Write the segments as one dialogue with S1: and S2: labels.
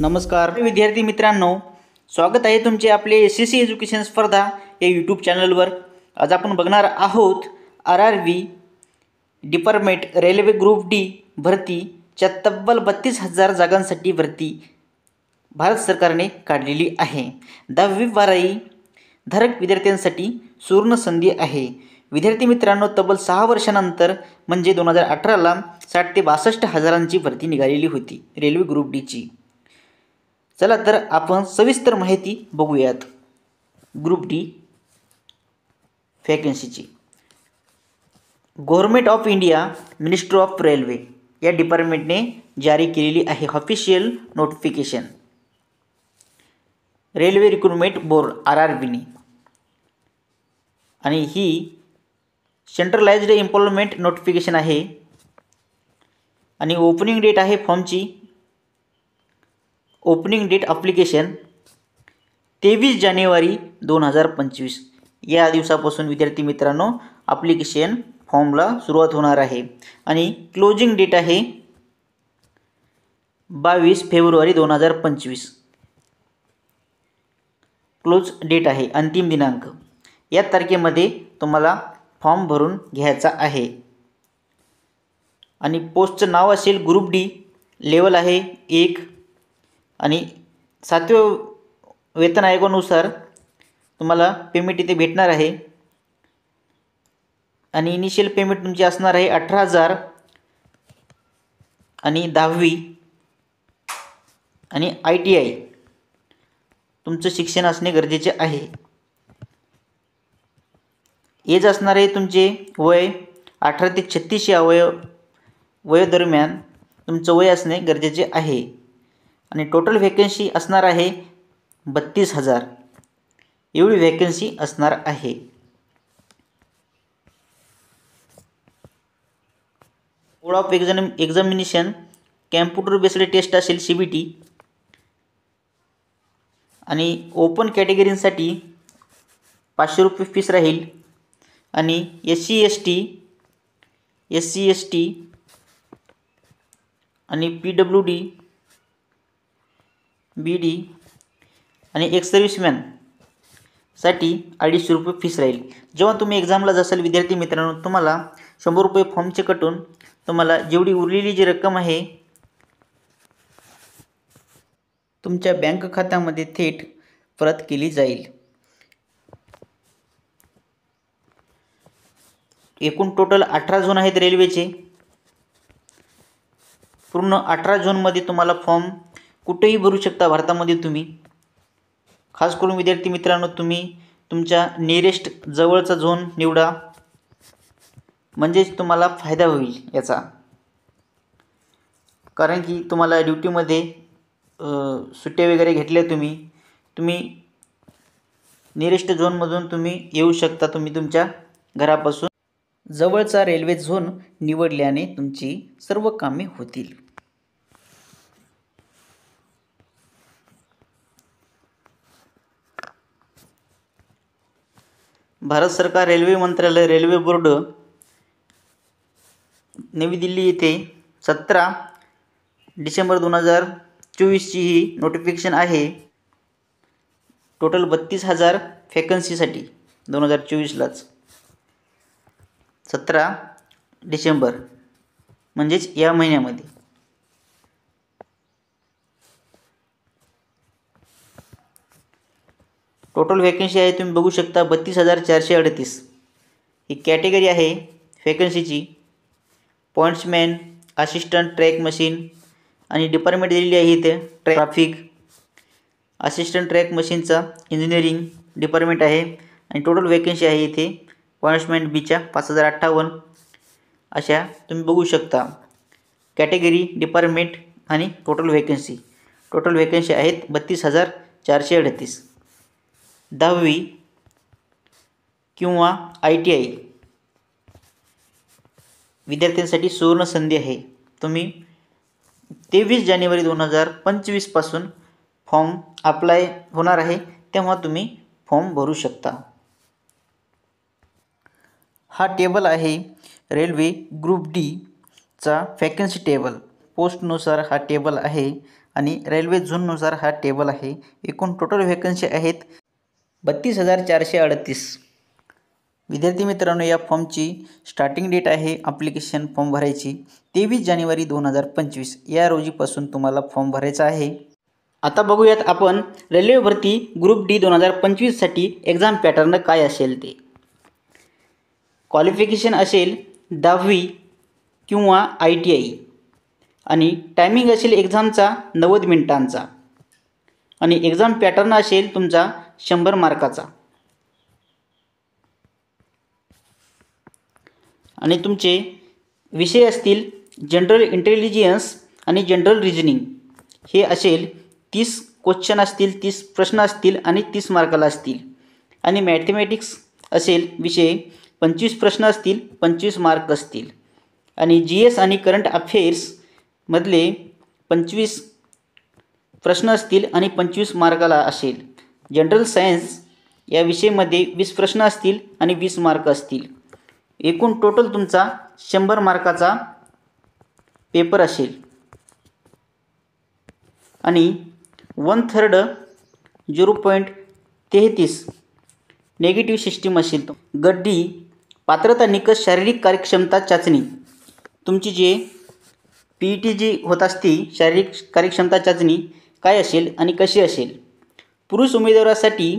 S1: नमस्कार विद्यार्थी मित्रांनो, स्वागत आहे तुमचे आपले SSC एज्युकेशन स्पर्धा या यूट्यूब चॅनलवर। आज आपण बघणार आहोत RRB department railway group D भरतीच्या तब्बल 32,000 जागांसाठी भरती भारत सरकारने काढलेली आहे। 10वी-12वी धारक विद्यार्थ्यांसाठी सुवर्ण संधी आहे। विद्यार्थी मित्रांनो, तब्बल 6 वर्षानंतर म्हणजे 2018ला 60 ते 62 हजारांची भरती निघालेली होती रेल्वे ग्रुप डीची। चला तर आपण सविस्तर माहिती बघूयात ग्रुप डी वॅकन्सीची। Government of India ministry of railway या डिपार्टमेंटने जारी केलेली आहे official notification. Railway recruitment board RRBने, आणि ही सेंट्रलाइज्ड एम्प्लॉयमेंट नोटिफिकेशन आहे। आणि ओपनिंग डेट आहे फॉर्मची, ओपनिंग डेट ॲप्लिकेशन 23 जानेवारी 2025 या दिवसापासून विद्यार्थी मित्रांनो ॲप्लिकेशन फॉर्मला सुरुवात होणार आहे। आणि क्लोजिंग डेट आहे 22 फेब्रुवारी 2025 क्लोज डेट आहे, अंतिम दिनांक। या तारखेमध्ये तुम्हाला फॉर्म भरून घ्यायचा आहे। आणि पोस्टचं नाव असेल ग्रुप डी, लेवल आहे 1 आणि 7व्या वेतन आयोगानुसार तुम्हाला पेमेंट इथे भेटणार आहे। आणि इनिशियल पेमेंट तुमची असणार आहे 18,000 आणि 10वी आणि ITI तुमचं शिक्षण असणे गरजेचे आहे। एज असणार आहे तुमचे वय 18 ते 36 या वयोदरम्यान तुमचं वय असणे गरजेचे आहे। आणि टोटल वॅकन्सी असणार आहे 32,000 एवढी वॅकन्सी असणार आहे। Mode of examination computer based test असेल CBT। आणि ओपन कॅटेगरीसाठी 500 रुपये फीस राहील। आणि SC ST आणि PWD BD आणि एक्स सर्व्हिसमॅन साठी 250 रुपये फीस राहील। जेव्हा तुम्ही एक्झामला जासाल विद्यार्थी मित्रांनो, तुम्हाला 100 रुपये फॉर्मचे कटून तुम्हाला जेवढी उरलेली जी रक्कम आहे तुमच्या बँक खात्यामध्ये थेट परत केली जाईल। एकूण टोटल 18 झोन आहेत रेल्वेचे। पूर्ण 18 झोनमध्ये तुम्हाला फॉर्म कुठेही भरू शकता भारतामध्ये तुम्ही। खास करून विद्यार्थी मित्रांनो, तुम्ही तुमच्या नियरेस्ट जवळचा झोन निवडा, म्हणजेच तुम्हाला फायदा होईल याचा। कारण की तुम्हाला ड्युटीमध्ये सुट्ट्या वगैरे घेतल्या तुम्ही नियरेस्ट झोनमधून तुम्ही येऊ शकता। तुम्ही तुमच्या घरापासून जवळचा रेल्वे झोन निवडल्याने तुमची सर्व कामे होतील। भारत सरकार रेल्वे मंत्रालय रेल्वे बोर्ड नवी दिल्ली येथे 17 डिसेंबर 2024 ची ही नोटिफिकेशन आहे। टोटल 32,000 वॅकन्सीसाठी 2024लाच 17 डिसेंबर म्हणजेच या महिन्यामध्ये। टोटल वॅकन्सी आहे तुम्ही बघू शकता 32,438 ही कॅटेगरी आहे वॅकन्सीची। पॉइंट्समॅन, असिस्टंट ट्रॅक मशीन आणि डिपार्टमेंट दिलेली आहे इथे ट्रॅफिक। असिस्टंट ट्रॅक मशीनचा इंजिनिअरिंग डिपार्टमेंट आहे। आणि टोटल वॅकन्सी आहे इथे पॉइंट्समॅन बीच्या 5,058 अशा तुम्ही बघू शकता। कॅटेगरी, डिपार्टमेंट आणि टोटल वॅकन्सी आहेत 32,438। 10वी किंवा ITI विद्यार्थ्यांसाठी सुवर्ण संधी आहे। तुम्ही 23 जानेवारी 2025 पासून फॉर्म अप्लाय होणार आहे, तेव्हा तुम्ही फॉर्म भरू शकता। हा टेबल आहे रेल्वे ग्रुप डी चा वॅकन्सी टेबल। पोस्टनुसार हा टेबल आहे आणि रेल्वे झोननुसार हा टेबल आहे। एकूण टोटल व्हॅकन्सी आहेत 32,438। विद्यार्थी मित्रांनो, या फॉर्मची स्टार्टिंग डेट आहे ॲप्लिकेशन फॉर्म भरायची 23 जानेवारी 2025 या रोजीपासून तुम्हाला फॉर्म भरायचा आहे। आता बघूयात आपण रेल्वे भरती ग्रुप डी 2025 साठी एक्झाम पॅटर्न काय असेल ते। क्वालिफिकेशन असेल 10वी किंवा ITI आणि टायमिंग असेल एक्झामचा 90 मिनिटांचा आणि एक्झाम पॅटर्न असेल तुमचा 100 मार्काचा आणि तुमचे विषय असतील जनरल इंटेलिजन्स आणि जनरल रिजनिंग। हे असेल 30 क्वेश्चन असतील, 30 प्रश्न असतील आणि 30 मार्काला असतील। आणि मॅथमॅटिक्स असेल विषय 25 प्रश्न असतील, 25 मार्क असतील। आणि GS आणि करंट अफेअर्स मधले 25 प्रश्न असतील आणि 25 मार्काला असेल। जनरल सायन्स या विषयामध्ये 20 प्रश्न असतील आणि 20 मार्क असतील। एकूण टोटल तुमचा 100 मार्काचा पेपर असेल आणि 1/3 0.33 नेगेटिव्ह सिस्टीम असेल। गट डी पात्रता निकष शारीरिक कार्यक्षमता चाचणी। तुमची जे PET जी होत असते शारीरिक कार्यक्षमता चाचणी काय असेल आणि कशी असेल। पुरुष उमेदवारासाठी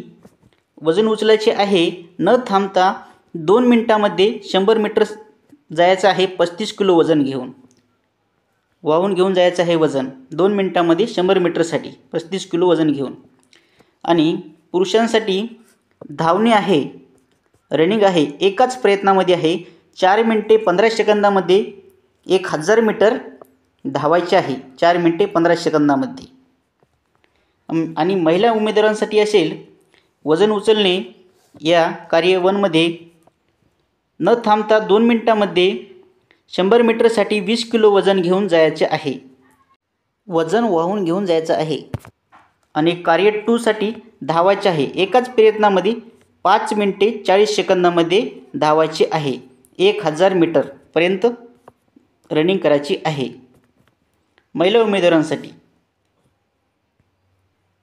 S1: वजन उचलायचे आहे न थांबता 2 मिनिटांमध्ये 100 मीटर जायचं आहे 35 किलो वजन घेऊन। वाहून घेऊन जायचं आहे वजन 2 मिनिटांमध्ये 100 मीटरसाठी 35 किलो वजन घेऊन। आणि पुरुषांसाठी धावणे आहे, रनिंग आहे, एकाच प्रयत्नामध्ये आहे 4 मिनिटे 15 सेकंदामध्ये 1000 मीटर धावायचे आहे 4 मिनिटे 15 सेकंदामध्ये। आणि महिला उमेदवारांसाठी असेल वजन उचलणे या कार्य 1 मध्ये न थांबता 2 मिनिटांमध्ये 100 मीटरसाठी 20 किलो वजन घेऊन जायचे आहे, वजन वाहून घेऊन जायचं आहे। आणि कार्य 2 साठी धावायचे आहे एकाच प्रयत्नामध्ये 5 मिनिटे 40 सेकंदामध्ये धावायचे आहे 1000 मीटरपर्यंत रनिंग करायची आहे। महिला उमेदवारांसाठी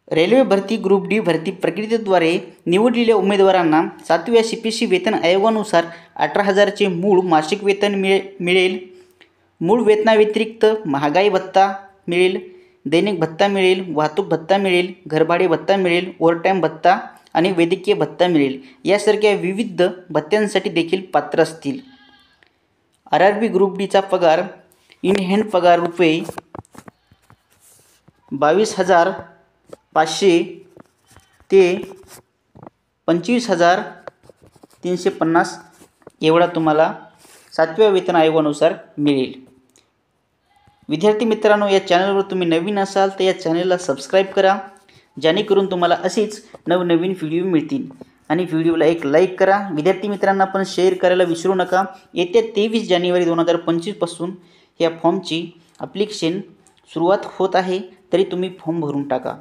S1: रेल्वे भरती ग्रुप डी भरती प्रक्रियेद्वारे निवडलेल्या उमेदवारांना 7व्या CPC वेतन आयोगानुसार 18,000 चे मूळ मासिक वेतन मिळेल। मूळ वेतनाव्यतिरिक्त महागाई भत्ता मिळेल, दैनिक भत्ता मिळेल, वाहतूक भत्ता मिळेल, घरभाडे भत्ता मिळेल, ओव्हरटाईम भत्ता आणि वैद्यकीय भत्ता मिळेल यासारख्या विविध भत्त्यांसाठी देखील पात्र असतील। RRB ग्रुप डीचा पगार इन हँड पगार रुपये 22,500 ते 25,350 एवढा तुम्हाला 7व्या वेतन आयोगानुसार मिळेल। विद्यार्थी मित्रांनो, या चॅनलवर तुम्ही नवीन असाल तर या चॅनलला सबस्क्राईब करा जेणेकरून तुम्हाला असेच नवनवीन व्हिडिओ मिळतील। आणि व्हिडिओला एक लाईक करा। विद्यार्थी मित्रांना पण शेअर करायला विसरू नका। येत्या 23 जानेवारी 2025 पासून या फॉर्मची ॲप्लिकेशन सुरुवात होत आहे, तरी तुम्ही फॉर्म भरून टाका।